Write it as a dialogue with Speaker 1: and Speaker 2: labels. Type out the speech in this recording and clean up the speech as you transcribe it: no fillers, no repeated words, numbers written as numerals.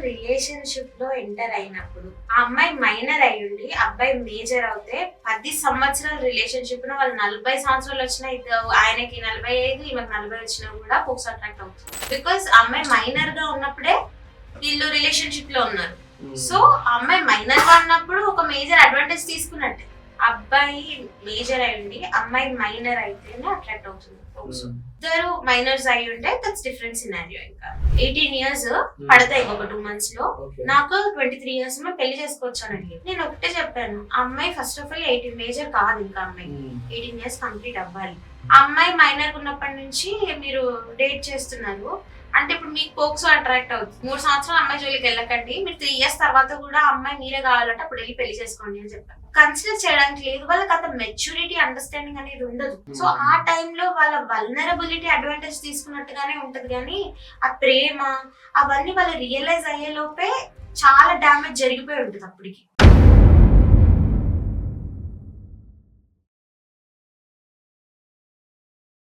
Speaker 1: Relationship లో enter అయినప్పుడు ఆ అమ్మాయి మైనర్ అయ్యుండి అబ్బాయి మేజర్ అవుతే 10 సంవత్సరాల రిలేషన్షిప్ లో వాళ్ళు 40 సంవత్సరాలు వచ్చినా ఆయనకి 45 ఈమెకి 40 వచ్చినా కూడా పోక్సో అట్రాక్ట్ అవుతుంది. బికాస్ అమ్మాయి మైనర్ గా ఉన్నప్పుడే వీళ్ళు రిలేషన్షిప్ లో ఉన్నారు. సో అమ్మాయి మైనర్ గా ఉన్నప్పుడు ఒక మేజర్ అడ్వాంటేజ్ తీసుకున్నట్టే. అబ్బాయి మేజర్ అయ్యండి అమ్మాయి మైనర్ అయితేనే అట్రాక్ట్ అవుతుంది. ఇద్దరు మైనర్స్ అయి ఉంటే దట్స్ డిఫరెంట్ సినారియో. ఇంకా 18 years పడతాయి ఒక 2 months లో. నాకు 23 years లో పెళ్లి చేసుకోవచ్చానండి. నేను ఒకటే చెప్పాను, అమ్మాయి ఫస్ట్ ఆఫ్ ఆల్ 18 మేజర్ కాదు, ఇంకా అమ్మాయి 18 years కంప్లీట్ అవ్వాలి. అమ్మాయి మైనర్ ఉన్నప్పటి నుంచి మీరు డేట్ చేస్తున్నారు అంటే ఇప్పుడు మీకు పోక్సో అట్రాక్ట్ అవుతుంది. 3 సంవత్సరాలు అమ్మాయి జోలికి వెళ్ళకండి, మీరు 3 years తర్వాత కూడా అమ్మాయి మీరే కావాలంటే అప్పుడు వెళ్ళి పెళ్లి చేసుకోండి అని చెప్పాను. కన్సిడర్ చేయడానికి లేదు, వాళ్ళకి అంత మెచ్యూరిటీ అండర్స్టాండింగ్ అనేది ఉండదు. సో ఆ టైంలో వాళ్ళ వల్నరబిలిటీ అడ్వాంటేజ్ తీసుకున్నట్టుగానే ఉంటది, కానీ ఆ ప్రేమ అవన్నీ వాళ్ళు రియలైజ్ అయ్యే లోపే చాలా డ్యామేజ్ జరిగిపోయి ఉంటుంది అప్పటికి.